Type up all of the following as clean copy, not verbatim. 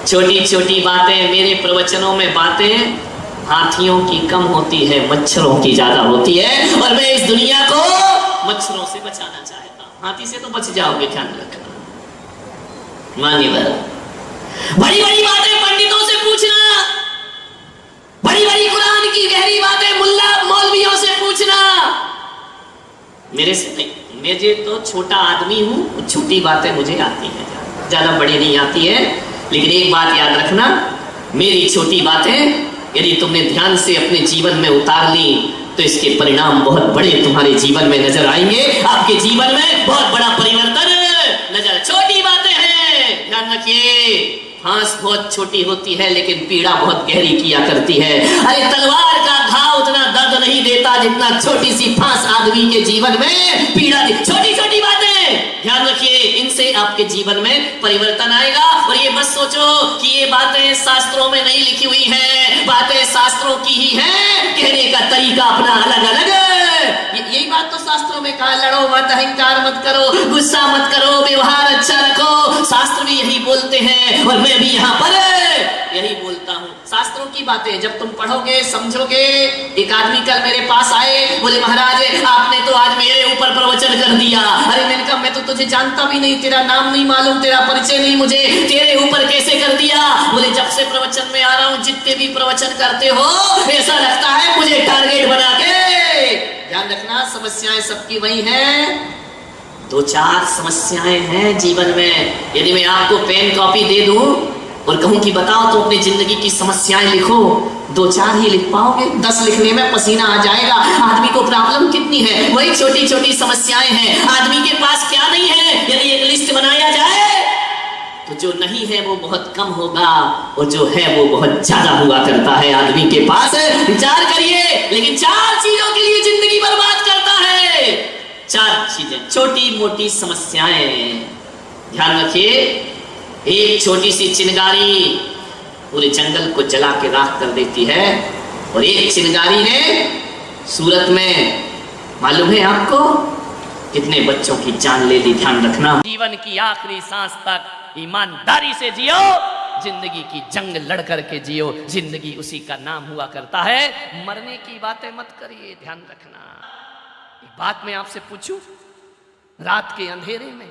छोटी छोटी बातें, मेरे प्रवचनों में बातें हाथियों की कम होती है, मच्छरों की ज्यादा होती है, और मैं इस दुनिया को मच्छरों से बचाना चाहता हूं। हाथी से तो बच जाओगे, ध्यान रखना। मान्यवर, बड़ी बड़ी बातें पंडितों से पूछना, बड़ी बड़ी कुरान की गहरी बातें मुल्ला मौलवियों से पूछना, मेरे से नहीं। मैं तो छोटा आदमी हूं, छोटी बातें मुझे आती है, ज्यादा बड़ी नहीं आती है। लेकिन एक बात याद रखना, मेरी छोटी बातें यदि तुमने ध्यान से अपने जीवन में उतार ली तो इसके परिणाम बहुत बड़े तुम्हारे जीवन में नजर आएंगे। आपके जीवन में बहुत बड़ा परिवर्तन नजर। छोटी बातें हैं, ध्यान रखिए। फांस बहुत छोटी होती है लेकिन पीड़ा बहुत गहरी किया करती है। अरे तलवार का घाव उतना दर्द नहीं देता जितना छोटी सी फांस आदमी के जीवन में पीड़ा दी। छोटी छोटी बातें ध्यान रखिए, इनसे आपके जीवन में परिवर्तन आएगा। और ये बस सोचो कि ये बातें शास्त्रों में नहीं लिखी हुई हैं, बातें शास्त्रों की ही हैं, कहने का तरीका अपना अलग अलग है। यही बात तो शास्त्रों में कहा, लड़ो मत, अहंकार मत करो, गुस्सा मत करो, व्यवहार अच्छा रखो। शास्त्र भी यही बोलते हैं और मैं भी यहाँ पर यही बोलता हूँ। शास्त्रों की बातें जब तुम पढ़ोगे समझोगे। एक आदमी कल मेरे पास आए, बोले महाराज आपने तो आज मेरे ऊपर प्रवचन कर दिया। अरे मैंने कहा मैं तो तुझे जानता भी नहीं, तेरा नाम नहीं मालूम, तेरा परिचय नहीं मुझे, तेरे ऊपर कैसे कर दिया? बोले जब से प्रवचन में आ रहा हूँ जितने भी प्रवचन करते हो ऐसा लगता है मुझे टारगेट बना के। ध्यान रखना, समस्याएं सबकी वही हैं। दो चार समस्याएं हैं जीवन में। यदि मैं आपको पेन कॉपी दे दूं और कहूं कि बताओ तो अपनी जिंदगी की समस्याएं लिखो, दो चार ही लिख पाओगे, 10 लिखने में पसीना आ जाएगा। आदमी को प्रॉब्लम कितनी है, वही छोटी छोटी समस्याएं हैं। आदमी के पास क्या नहीं है, यदि एक लिस्ट बनाया जाए तो जो नहीं है वो बहुत कम होगा और जो है वो बहुत ज्यादा हुआ करता है आदमी के पास। विचार करिए, लेकिन 4 चीजों के लिए जिंदगी बर्बाद करता है। 4 चीजें, छोटी मोटी समस्याएं। ध्यान रखिए, एक छोटी सी चिंगारी पूरे जंगल को जला के राख कर देती है। और एक चिंगारी ने सूरत में, मालूम है आपको, कितने बच्चों की जान ले ली। ध्यान रखना, जीवन की आखिरी सांस तक ईमानदारी से जियो, जिंदगी की जंग लड़ करके जियो। जिंदगी उसी का नाम हुआ करता है। मरने की बातें मत करिए, ध्यान रखना। एक बात मैं आपसे पूछूं, रात के अंधेरे में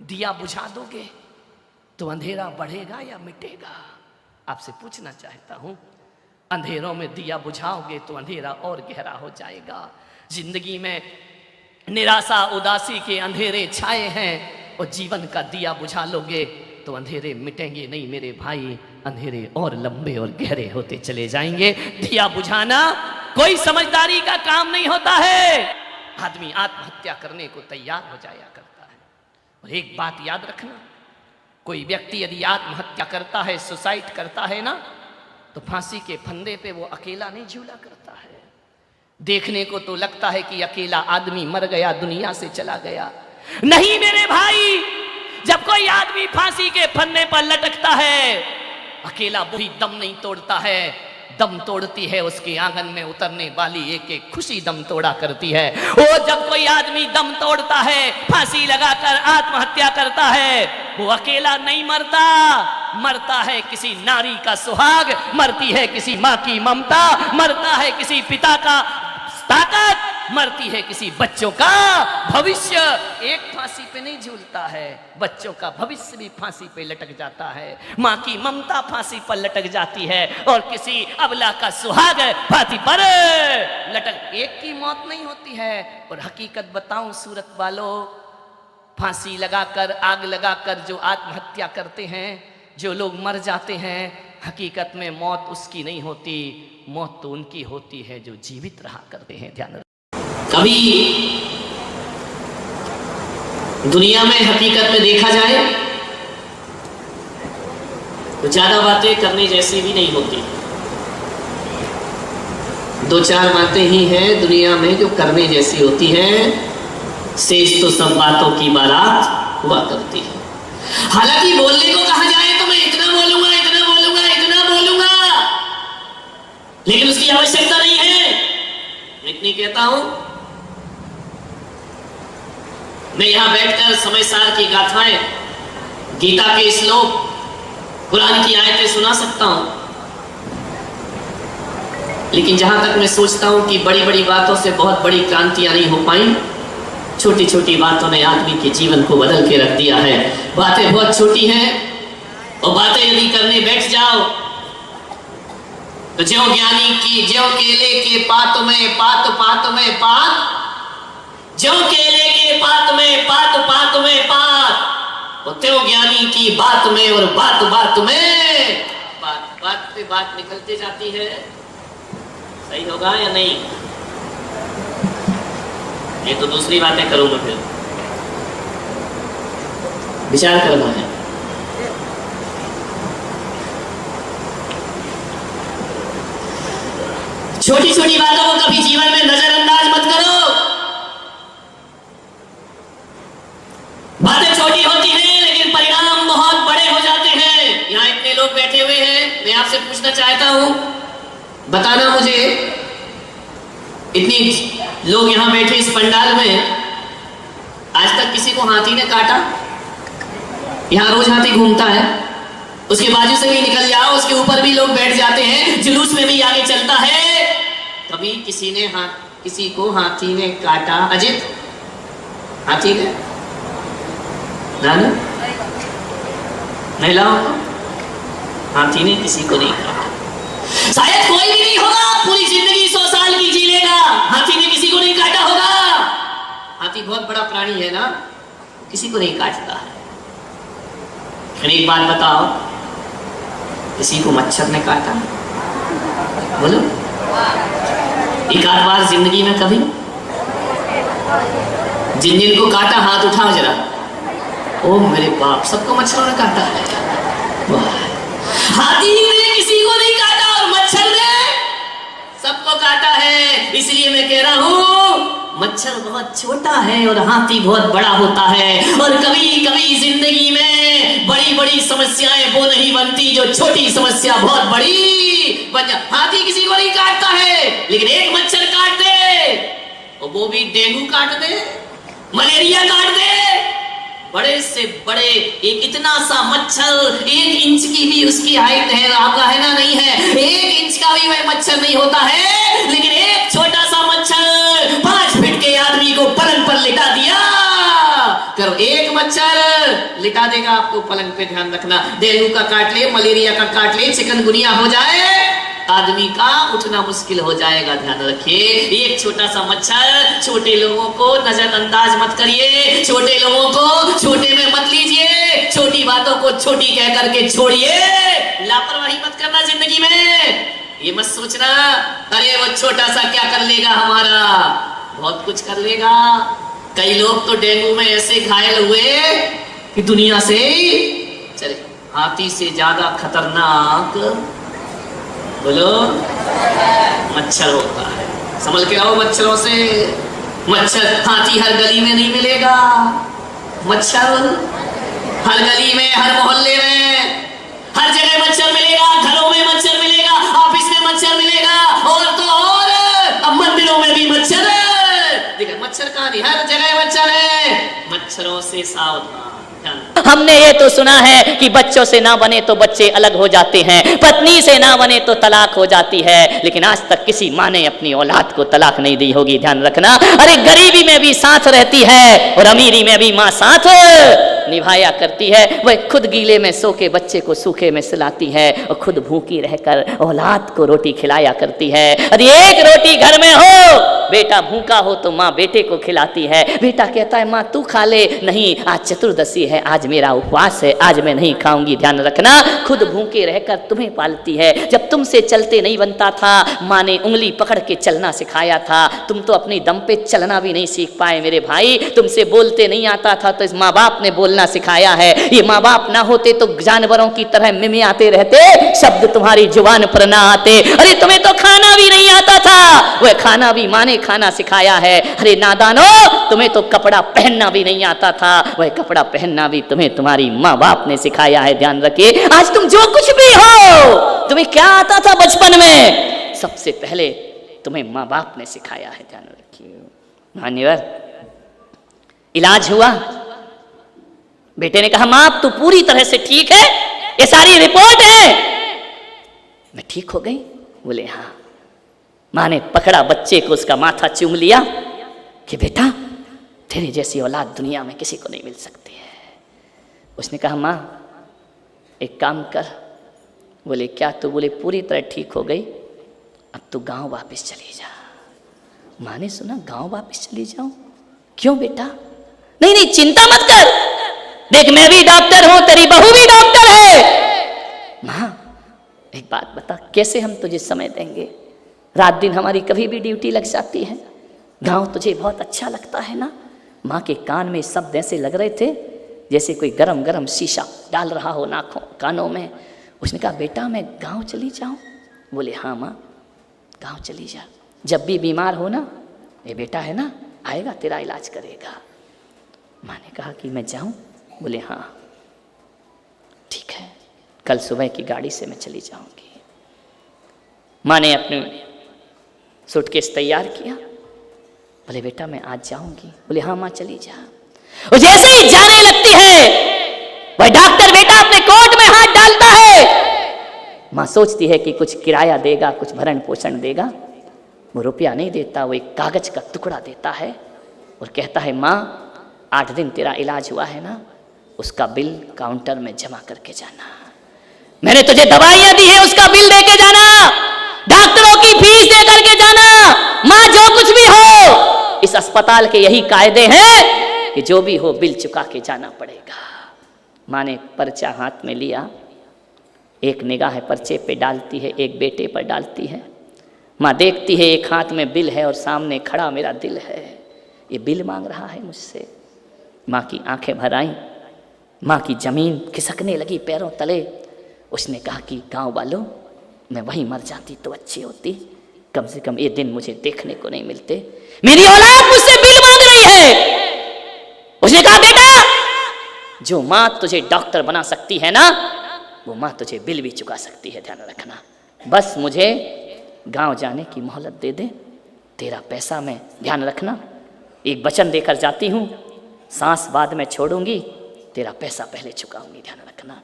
दिया बुझा दोगे तो अंधेरा बढ़ेगा या मिटेगा? आपसे पूछना चाहता हूं। अंधेरों में दिया बुझाओगे तो अंधेरा और गहरा हो जाएगा। जिंदगी में निराशा उदासी के अंधेरे छाए हैं और जीवन का दिया बुझा लोगे तो अंधेरे मिटेंगे नहीं मेरे भाई, अंधेरे और लंबे और गहरे होते चले जाएंगे। दिया बुझाना कोई समझदारी का काम नहीं होता है। आदमी आत्महत्या करने को तैयार हो जाया करता है। और एक बात याद रखना, कोई व्यक्ति यदि आत्महत्या करता है, सुसाइड करता है ना, तो फांसी के फंदे पे वो अकेला नहीं झूला करता है। देखने को तो लगता है कि अकेला आदमी मर गया, दुनिया से चला गया। नहीं मेरे भाई, जब कोई आदमी फांसी के फंदे पर लटकता है, अकेला वही दम नहीं तोड़ता है, दम तोड़ती है उसके आंगन में उतरने वाली एक एक खुशी दम तोड़ा करती है। वो जब कोई आदमी दम तोड़ता है, फांसी लगाकर आत्महत्या करता है, वो अकेला नहीं मरता, मरता है किसी नारी का सुहाग, मरती है किसी माँ की ममता, मरता है किसी पिता का ताकत, मरती है किसी बच्चों का भविष्य। एक फांसी पे नहीं झूलता है, बच्चों का भविष्य भी फांसी पे लटक जाता है, माँ की ममता फांसी पर लटक जाती है और किसी अबला का सुहाग फांसी पर लटक। एक की मौत नहीं होती है। और हकीकत बताऊं सूरत वालों, फांसी लगाकर, आग लगाकर जो आत्महत्या करते हैं, जो लोग मर जाते हैं, हकीकत में मौत उसकी नहीं होती, मौत तो उनकी होती है जो जीवित रहा करते हैं। ध्यान, कभी दुनिया में हकीकत में देखा जाए तो ज्यादा बातें करने जैसी भी नहीं होती। 2-4 बातें ही हैं दुनिया में जो करने जैसी होती हैं, शेष तो सब बातों की बारात हुआ करती है। हालांकि बोलने को कहा जाए तो मैं इतना बोलूंगा, इतना बोलूंगा, इतना बोलूंगा, लेकिन उसकी आवश्यकता नहीं है। मैं इतनी कहता हूं, मैं यहां बैठकर समय सार की गाथाएं, गीता के श्लोक कुरान की आयतें सुना सकता हूं, लेकिन जहां तक मैं सोचता हूं कि बड़ी बड़ी बातों से बहुत बड़ी क्रांतियां नहीं हो पाई, छोटी छोटी बातों ने आदमी के जीवन को बदल के रख दिया है। बातें बहुत छोटी हैं और बातें यदि करने बैठ जाओ तो ज्यों ज्ञानी की ज्यों केले के पात में पात पात में पात, ज्यों केले के पात में पात पात में पात, और त्यों ज्ञानी की बात में और बात बात में बात, बात पे बात निकलती जाती है। सही होगा या नहीं? ये तो दूसरी बातें करूंगा, फिर विचार करना है। छोटी छोटी बातों को कभी जीवन में नजरअंदाज मत करो। बातें छोटी होती हैं लेकिन परिणाम बहुत बड़े हो जाते हैं। यहां इतने लोग बैठे हुए हैं, मैं आपसे पूछना चाहता हूं, बताना मुझे, इतनी लोग यहां बैठे इस पंडाल में, आज तक किसी को हाथी ने काटा? यहां रोज हाथी घूमता है, उसके बाजू से भी निकल जाओ, उसके ऊपर भी लोग बैठ जाते हैं, जुलूस में भी आगे चलता है। कभी किसी को हाथी ने काटा? अजित, हाथी ने? नानू, महिलाओं को हाथी ने किसी को नहीं काटा। शायद कोई भी नहीं होगा पूरी जिंदगी 100 साल की जी लेगा, हाथी ने किसी को नहीं काटा होगा। हाथी बहुत बड़ा प्राणी है ना, किसी को नहीं काटता है। फिर एक बात बताओ, किसी को मच्छर ने काटा? बोलो, एक आध बार जिंदगी में कभी? जिन जिन को काटा हाथ उठाओ जरा। ओ मेरे बाप, सबको मच्छरों ने काटा है। हाथी ने किसी को नहीं काटा और मच्छर ने सबको काटा है। इसलिए मैं कह रहा हूं, मच्छर बहुत छोटा है और हाथी बहुत बड़ा होता है। और कभी कभी जिंदगी में बड़ी बड़ी समस्याएं वो नहीं बनती जो छोटी समस्या बहुत बड़ी बन जाती। हाथी किसी को नहीं काटता है, लेकिन एक मच्छर काट दे, और वो भी डेंगू काट दे, मलेरिया काट दे, बड़े से बड़े एक इतना सा मच्छर, 1 इंच की भी उसकी हाइट है, आपका है ना? नहीं है। 1 इंच का भी वह मच्छर नहीं होता है, लेकिन एक छोटा सा मच्छर 5 फीट के आदमी को पलंग पर लिटा दिया करो। एक मच्छर लिटा देगा आपको पलंग पे, ध्यान रखना। डेंगू का काट ले, मलेरिया का काट ले, चिकनगुनिया हो जाए, आदमी का उठना मुश्किल हो जाएगा। ध्यान रखिए, एक छोटा सा मच्छर, छोटे लोगों को नजरअंदाज मत करिए, छोटे लोगों को छोटे में मत लीजिए, छोटी बातों को छोटी कह करके छोड़िए। लापरवाही मत करना जिंदगी में। ये मत सोचना अरे वो छोटा सा क्या कर लेगा हमारा, बहुत कुछ कर लेगा। कई लोग तो डेंगू में ऐसे घायल हुए कि दुनिया से चले। हाथी से ज्यादा खतरनाक, बोलो, मच्छर होता है। संभल के रहो मच्छरों से। मच्छर, हाथी हर गली में नहीं मिलेगा, मच्छर हर गली में, हर मोहल्ले में, हर जगह मच्छर मिलेगा। घरों में मच्छर मिलेगा, ऑफिस में मच्छर मिलेगा, और तो और अब मंदिरों में भी मच्छर है। देखा मच्छर कहां नहीं, हर जगह मच्छर है। मच्छरों से सावधान। हमने ये तो सुना है कि बच्चों से ना बने तो बच्चे अलग हो जाते हैं, पत्नी से ना बने तो तलाक हो जाती है, लेकिन आज तक किसी माँ ने अपनी औलाद को तलाक नहीं दी होगी। ध्यान रखना। अरे गरीबी में भी साथ रहती है और अमीरी में भी माँ साथ निभाया करती है। वह खुद गीले में सो के बच्चे को सूखे में सुलाती है और खुद भूखी रहकर औलाद को रोटी खिलाया करती है। अरे एक रोटी घर में हो, बेटा भूखा हो तो माँ बेटे को खिलाती है। बेटा कहता है माँ तू खा ले, नहीं आज चतुर्दशी है, आज मेरा उपवास है, आज मैं नहीं खाऊंगी। ध्यान रखना, खुद भूखे रहकर तुम्हें पालती है। जब तुमसे चलते नहीं बनता था, माँ ने उंगली पकड़ के चलना सिखाया था। तुम तो अपने दम पे चलना भी नहीं सीख पाए मेरे भाई। तुमसे बोलते नहीं आता था तो इस माँ बाप ने बोलना सिखाया है। ये माँ बाप ना होते तो जानवरों की तरह मिमियाते रहते, शब्द तुम्हारी जुबान पर ना आते। अरे तुम्हें तो खाना भी नहीं आता था, वह खाना भी माँ ने खाना सिखाया है। अरे नादानो, तुम्हें तो कपड़ा पहनना भी नहीं आता था, वह कपड़ा पहनना भी तुम्हें तुम्हारी माँ बाप ने सिखाया है। ध्यान रखिए, आज तुम जो कुछ भी हो, तुम्हें क्या आता था बचपन में, सबसे पहले तुम्हें माँ बाप ने सिखाया है। ध्यान रखिए। मान्यवर, इलाज हुआ, बेटे ने कहा माँ तू पूरी तरह से ठीक है, ये सारी रिपोर्ट है। मैं ठीक हो गई? बोले हाँ। माँ ने पकड़ा बच्चे को, उसका माथा चूम लिया कि बेटा तेरे जैसी औलाद दुनिया में किसी को नहीं मिल सकती है। उसने कहा माँ एक काम कर। बोले क्या? तो बोले पूरी तरह ठीक हो गई, अब तू गांव वापस चली जा। माँ ने सुना गांव वापस चली जाऊं? क्यों बेटा? नहीं नहीं चिंता मत कर, देख मैं भी डॉक्टर हूं, तेरी बहू भी डॉक्टर है। माँ एक बात बता, कैसे हम तुझे समय देंगे? रात दिन हमारी कभी भी ड्यूटी लग जाती है। गांव तुझे बहुत अच्छा लगता है ना? माँ के कान में शब्द ऐसे लग रहे थे जैसे कोई गरम गरम शीशा डाल रहा हो नाकों कानों में। उसने कहा बेटा मैं गांव चली जाऊं? बोले हाँ माँ गांव चली जा, जब भी बीमार हो ना ये बेटा है ना आएगा तेरा इलाज करेगा। माँ ने कहा कि मैं जाऊं? बोले हाँ ठीक है, कल सुबह की गाड़ी से मैं चली जाऊंगी। माँ ने अपने सूटकेस तैयार किया। बोले बेटा मैं आज जाऊंगी? बोले हाँ माँ चली जा। वो जैसे ही जाने लगती है वह डॉक्टर बेटा अपने कोट में हाथ डालता है। माँ सोचती है कि कुछ किराया देगा, कुछ भरण पोषण देगा। वो रुपया नहीं देता, वो एक कागज का टुकड़ा देता है और कहता है माँ 8 दिन तेरा इलाज हुआ है ना, उसका बिल काउंटर में जमा करके जाना। मैंने तुझे दवाइयां दी है उसका बिल दे के जाना, डॉक्टरों की फीस दे करके जाना। माँ जो कुछ भी हो, इस अस्पताल के यही कायदे हैं कि जो भी हो बिल चुका के जाना पड़ेगा। माँ ने पर्चा हाथ में लिया, एक निगाह पर्चे पे डालती है, एक बेटे पर डालती है। माँ देखती है एक हाथ में बिल है और सामने खड़ा मेरा दिल है, ये बिल मांग रहा है मुझसे। माँ की आंखें भर आईं, माँ की जमीन खिसकने लगी पैरों तले। उसने कहा कि गांव वालों मैं वहीं मर जाती तो अच्छी होती, कम से कम ये दिन मुझे देखने को नहीं मिलते। मेरी औलाद मुझसे बिल मांग रही है। उसने कहा बेटा जो माँ तुझे डॉक्टर बना सकती है ना, वो माँ तुझे बिल भी चुका सकती है, ध्यान रखना। बस मुझे गांव जाने की मोहलत दे दे, तेरा पैसा मैं, ध्यान रखना, एक वचन देकर जाती हूँ, सांस बाद में छोड़ूंगी, तेरा पैसा पहले चुकाऊंगी, ध्यान रखना।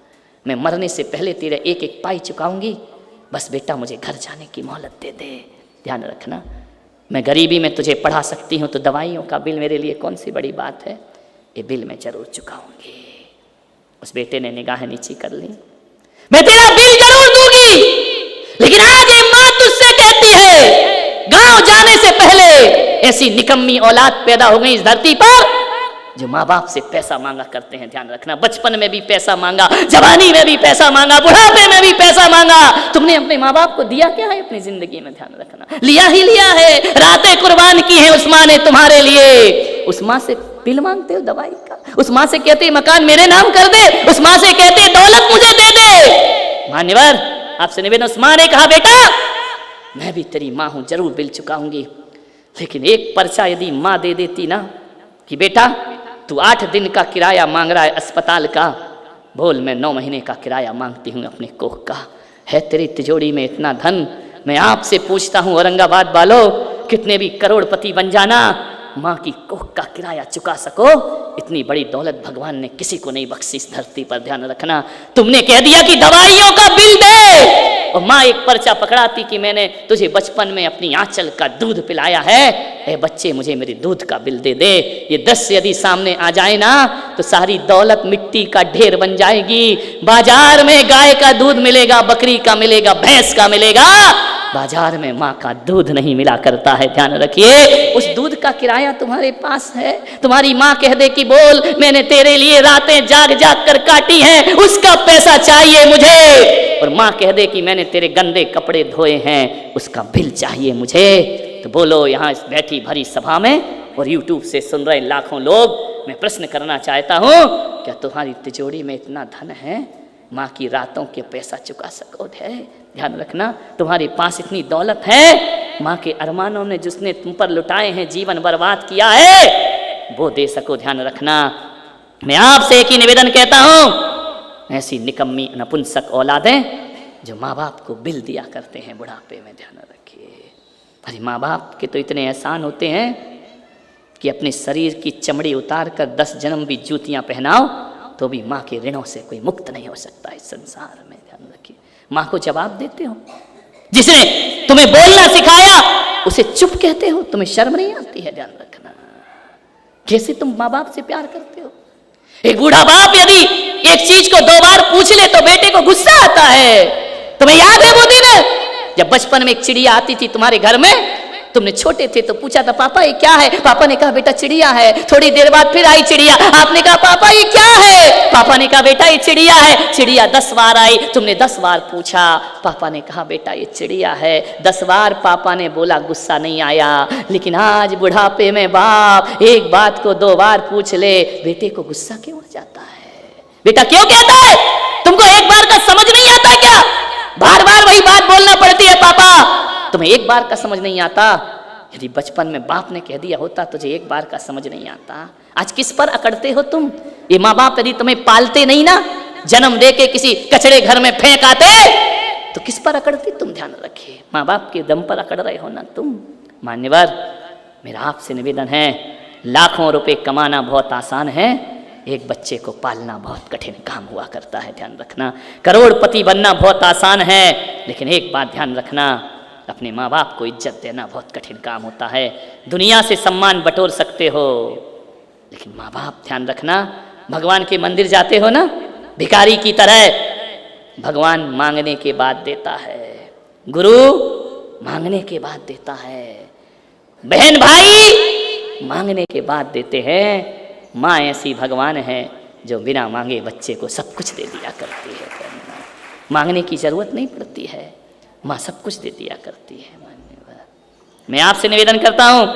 मैं मरने से पहले तेरा एक एक पाई चुकाऊंगी, बस बेटा मुझे घर जाने की मोहलत दे दे, ध्यान रखना। मैं गरीबी में तुझे पढ़ा सकती हूँ तो दवाइयों का बिल मेरे लिए कौन सी बड़ी बात है, ये बिल मैं जरूर चुकाऊंगी। उस बेटे ने निगाहें नीची कर ली। मैं तेरा बिल जरूर दूंगी, लेकिन आज ये माँ तुझसे कहती है गांव जाने से पहले ऐसी निकम्मी औलाद पैदा हो गई इस धरती पर जो माँ बाप से पैसा मांगा करते हैं, ध्यान रखना। बचपन में भी पैसा मांगा, जवानी में भी पैसा मांगा, बुढ़ापे में भी पैसा मांगा। तुमने अपने माँ बाप को दिया क्या है अपनी जिंदगी में, ध्यान रखना। लिया ही लिया है, रातें कुर्बान की है उस माँ ने तुम्हारे लिए। उस माँ से बिल मांगते हो दवाई का, उस माँ से कहते मकान मेरे नाम कर दे, उस माँ से कहते दौलत मुझे दे दे। मान्यवर आपसे निवेदन, उस माँ ने कहा बेटा मैं भी तेरी माँ हूं, जरूर बिल चुकाऊंगी, लेकिन एक पर्चा यदि माँ दे देती ना कि बेटा तू 8 दिन का किराया मांग रहा है अस्पताल का, बोल मैं 9 महीने का किराया मांगती हूँ अपने कोख का। है तेरी तिजोरी में इतना धन? मैं आपसे पूछता हूँ औरंगाबाद वालों, कितने भी करोड़पति बन जाना, माँ की कोख का किराया चुका सको, इतनी बड़ी दौलत भगवान ने किसी को नहीं बख्शी इस धरती पर, ध्यान रखना। तुमने कह दिया कि दवाइयों का बिल दे, और माँ एक पर्चा पकड़ाती कि मैंने तुझे बचपन में अपनी आंचल का दूध पिलाया है, ए बच्चे मुझे मेरे दूध का बिल दे दे। ये 10 यदि सामने आ जाए ना तो सारी दौलत मिट्टी का ढेर बन जाएगी। बाजार में गाय का दूध मिलेगा, बकरी का मिलेगा, भैंस का मिलेगा, बाजार में माँ का दूध नहीं मिला करता है, ध्यान रखिए। उस दूध का किराया तुम्हारे पास है। तुम्हारी माँ कह दे कि बोल मैंने तेरे लिए रातें जाग जाग कर काटी हैं, उसका पैसा चाहिए मुझे, और माँ कह दे कि मैंने तेरे गंदे कपड़े धोए हैं, उसका बिल चाहिए मुझे। तो बोलो यहाँ इस बैठी भरी सभा में और यूट्यूब से सुन रहे लाखों लोग, मैं प्रश्न करना चाहता हूँ, क्या तुम्हारी तिजोरी में इतना धन है माँ की रातों के पैसा चुका सको? है, ध्यान रखना। तुम्हारे पास इतनी दौलत है, माँ के अरमानों ने जिसने तुम पर लुटाए हैं, जीवन बर्बाद किया है, वो दे सको, ध्यान रखना। मैं आपसे एक ही निवेदन कहता हूँ, ऐसी निकम्मी नपुंसक औलादें जो माँ बाप को बिल दिया करते हैं बुढ़ापे में, ध्यान रखिए। अरे माँ बाप के तो इतने एहसान होते हैं कि अपने शरीर की चमड़ी उतार कर 10 जन्म भी जूतियाँ पहनाओ, तो भी माँ के ऋणों से कोई मुक्त नहीं हो सकता इस संसार में, ध्यान रखिए। माँ को जवाब देते हो, जिसने तुम्हें बोलना सिखाया उसे चुप कहते हो, तुम्हें शर्म नहीं आती है? ध्यान रखना, कैसे तुम माँ बाप से प्यार करते हो। एक बूढ़ा बाप यदि एक चीज को 2 बार पूछ ले तो बेटे को गुस्सा आता है। तुम्हें याद है वो दिन जब बचपन में एक चिड़िया आती थी तुम्हारे घर में, तुमने छोटे थे तो पूछा था पापा ये क्या है? पापा ने कहा बेटा चिड़िया है। थोड़ी देर बाद फिर आई चिड़िया, आपने कहा पापा ये क्या है? पापा ने कहा बेटा ये चिड़िया है। चिड़िया 10 बार आई, तुमने 10 बार पूछा, पापा ने कहा बेटा ये चिड़िया है। 10 बार पापा ने बोला, गुस्सा नहीं आया। लेकिन आज बुढ़ापे में बाप एक बात को 2 बार पूछ ले, बेटे को गुस्सा क्यों आ जाता है? बेटा क्यों कहता है? तुमको एक बार का समझ नहीं आता क्या? बार बार वही बात बोलना पड़ती है पापा, तुम्हें एक बार का समझ नहीं आता। यदि बचपन में बाप ने कह दिया होता तुझे एक बार का समझ नहीं आता, आज किस पर अकड़ते हो तुम? ये माँ बाप यदि तुम्हें पालते नहीं ना, जन्म दे के किसी कचड़े घर में फेंक आते तो किस पर अकड़ते तुम? ध्यान रखिए, माँ बाप के दम पर अकड़ रहे हो ना तुम। मान्यवर, मेरा आपसे निवेदन है, लाखों रुपए कमाना बहुत आसान है, एक बच्चे को पालना बहुत कठिन काम हुआ करता है। ध्यान रखना, करोड़पति बनना बहुत आसान है, लेकिन एक बात ध्यान रखना, अपने माँ बाप को इज्जत देना बहुत कठिन काम होता है। दुनिया से सम्मान बटोर सकते हो, लेकिन माँ बाप, ध्यान रखना, भगवान के मंदिर जाते हो ना, भिखारी की तरह, भगवान मांगने के बाद देता है, गुरु मांगने के बाद देता है, बहन भाई मांगने के बाद देते हैं। माँ ऐसी भगवान है जो बिना मांगे बच्चे को सब कुछ दे दिया करती है। मांगने की जरूरत नहीं पड़ती है, माँ सब कुछ दे दिया करती है। मैं आपसे निवेदन करता हूं,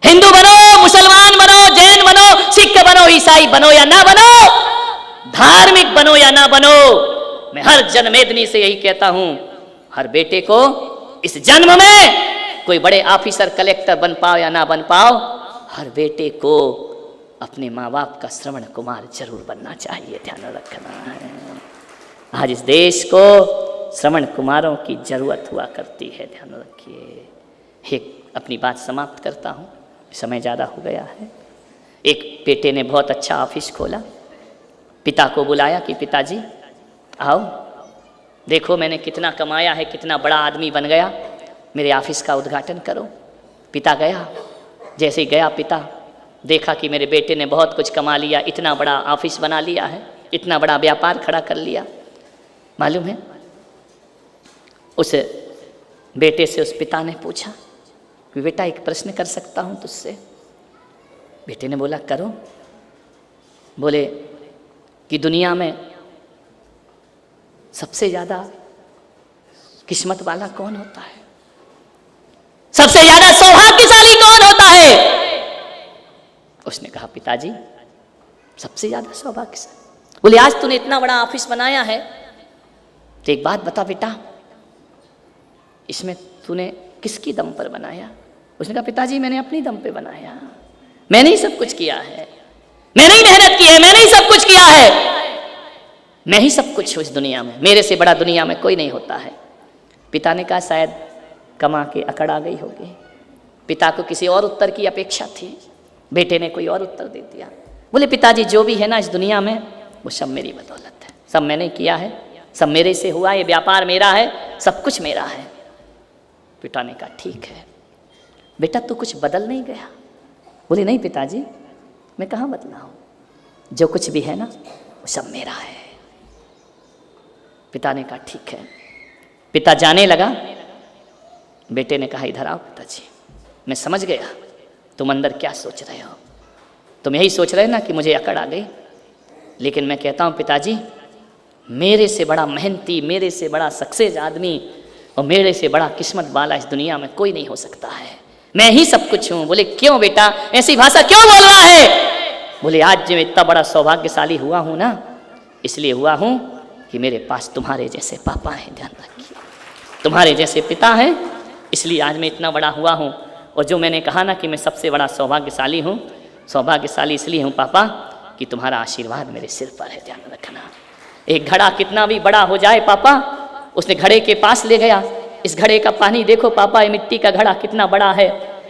हिंदू बनो, मुसलमान बनो, जैन बनो, सिख बनो, ईसाई बनो या ना बनो, धार्मिक बनो या ना बनो, मैं हर जन्मेदनी से यही कहता हूं, हर बेटे को इस जन्म में कोई बड़े ऑफिसर कलेक्टर बन पाओ या ना बन पाओ, हर बेटे को अपने माँ बाप का श्रवण कुमार जरूर बनना चाहिए। ध्यान रखना है, आज इस देश को श्रवण कुमारों की जरूरत हुआ करती है। ध्यान रखिए। एक अपनी बात समाप्त करता हूँ, समय ज़्यादा हो गया है। एक बेटे ने बहुत अच्छा ऑफिस खोला, पिता को बुलाया कि पिताजी आओ देखो मैंने कितना कमाया है, कितना बड़ा आदमी बन गया, मेरे ऑफिस का उद्घाटन करो। पिता गया, जैसे ही गया पिता देखा कि मेरे बेटे ने बहुत कुछ कमा लिया, इतना बड़ा ऑफिस बना लिया है, इतना बड़ा व्यापार खड़ा कर लिया। मालूम है, उस बेटे से उस पिता ने पूछा कि बेटा एक प्रश्न कर सकता हूँ तुझसे? बेटे ने बोला करो। बोले कि दुनिया में सबसे ज़्यादा किस्मत वाला कौन होता है? सबसे ज़्यादा सौभाग्यशाली कौन होता है? उसने कहा पिताजी सबसे ज़्यादा सौभाग्यशाली। बोले आज तूने इतना बड़ा ऑफिस बनाया है, तो एक बात बता बेटा, इसमें तूने किसकी दम पर बनाया? उसने कहा पिताजी मैंने अपनी दम पे बनाया, मैंने ही सब कुछ किया है, मैंने ही मेहनत की है, मैंने ही सब कुछ किया है, मैं ही सब कुछ हूँ इस दुनिया में, मेरे से बड़ा दुनिया में कोई नहीं होता है। पिता ने कहा शायद कमा के अकड़ आ गई होगी। पिता को किसी और उत्तर की अपेक्षा थी, बेटे ने कोई और उत्तर दे दिया। बोले पिताजी जो भी है ना इस दुनिया में वो सब मेरी बदौलत है, सब मैंने किया है, सब मेरे से हुआ, ये व्यापार मेरा है, सब कुछ मेरा है। पिता ने कहा ठीक है बेटा, तू कुछ बदल नहीं गया? बोले नहीं पिताजी, मैं कहाँ बदला हूँ, जो कुछ भी है ना वो सब मेरा है। पिता ने कहा ठीक है। पिता जाने लगा, बेटे ने कहा इधर आओ पिताजी, मैं समझ गया तुम अंदर क्या सोच रहे हो, तुम यही सोच रहे ना कि मुझे अकड़ आ गई, लेकिन मैं कहता हूँ पिताजी मेरे से बड़ा मेहनती, मेरे से बड़ा सक्सेस आदमी और मेरे से बड़ा किस्मत वाला इस दुनिया में कोई नहीं हो सकता है, मैं ही सब कुछ हूँ। बोले क्यों बेटा, ऐसी भाषा क्यों बोल रहा है? बोले आज जो इतना बड़ा सौभाग्यशाली हुआ हूँ ना, इसलिए हुआ हूँ कि मेरे पास तुम्हारे जैसे पापा हैं, ध्यान रखिए, तुम्हारे जैसे पिता हैं, इसलिए आज मैं इतना बड़ा हुआ हूँ। और जो मैंने कहा ना कि मैं सबसे बड़ा सौभाग्यशाली हूँ, सौभाग्यशाली इसलिए हूँ पापा कि तुम्हारा आशीर्वाद मेरे सिर पर है। ध्यान रखना, एक घड़ा कितना भी बड़ा हो जाए पापा, उसने घड़े के पास ले गया, इस घड़े का पानी देखो पापा, ये मिट्टी का घड़ा कितना बड़ा है,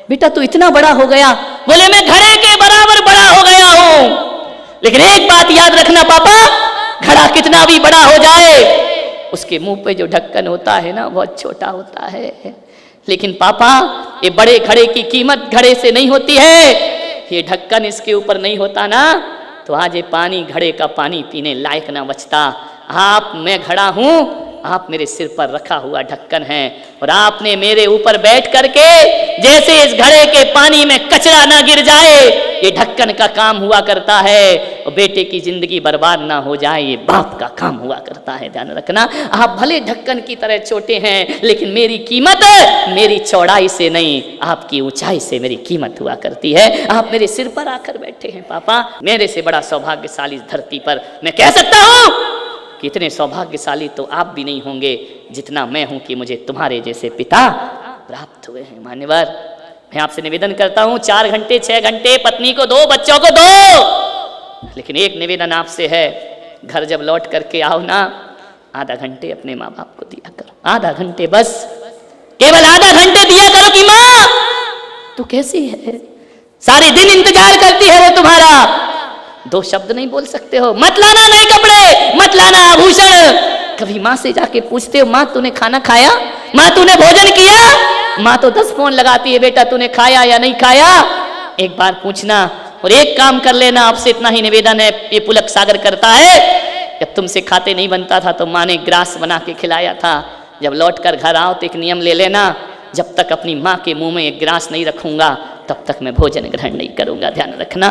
बेटा तू इतना बड़ा हो गया। बोले मैं घड़े के बराबर बड़ा हो गया हूँ, लेकिन एक बात याद रखना पापा, घड़ा कितना भी बड़ा हो जाए, उसके मुंह पे जो ढक्कन होता है ना बहुत छोटा होता है। लेकिन पापा ये बड़े घड़े की कीमत घड़े से नहीं होती है, ये ढक्कन इसके ऊपर नहीं होता ना तो आज ये पानी, घड़े का पानी पीने लायक ना बचता। आप, मैं घड़ा हूं, आप मेरे सिर पर रखा हुआ ढक्कन है, और आपने मेरे ऊपर बैठ करके जैसे इस घड़े के पानी में कचरा ना गिर जाए, ये ढक्कन का काम हुआ करता है, और बेटे की जिंदगी बर्बाद ना हो जाए, ये बाप का काम हुआ करता है। ध्यान रखना, आप भले ढक्कन की तरह छोटे हैं, लेकिन मेरी कीमत मेरी चौड़ाई से नहीं, आपकी ऊंचाई से मेरी कीमत हुआ करती है। आप मेरे सिर पर आकर बैठे हैं पापा, मेरे से बड़ा सौभाग्यशाली इस धरती पर मैं कह सकता हूं कि इतने सौभाग्यशाली तो आप भी नहीं होंगे जितना मैं हूं कि मुझे तुम्हारे जैसे पिता प्राप्त हुए हैं। मान्यवर, मैं आपसे निवेदन करता हूं 4 घंटे 6 घंटे पत्नी को दो, बच्चों को दो, लेकिन एक निवेदन आपसे है, घर जब लौट करके आओ ना, आधा घंटे अपने माँ बाप को दिया करो, आधा घंटे बस, केवल आधा घंटे दिया करो कि माँ तू कैसी है, सारे दिन इंतजार करती है वो तुम्हारा। 2 शब्द नहीं बोल सकते हो, मत लाना नए कपड़े, मत लाना आभूषण। कभी माँ से जाके पूछते हो माँ तूने खाना खाया, माँ तूने भोजन किया? माँ तो 10 फोन लगाती है, बेटा तूने खाया या नहीं खाया? एक बार पूछना। और एक काम कर लेना, आपसे इतना ही निवेदन है, ये पुलक सागर करता है, जब तुमसे खाते नहीं बनता था तो माँ ने ग्रास बना के खिलाया था, जब लौट कर घर आओ तो एक नियम ले लेना, जब तक अपनी माँ के मुंह में एक ग्रास नहीं रखूंगा तब तक मैं भोजन ग्रहण नहीं करूंगा। ध्यान रखना।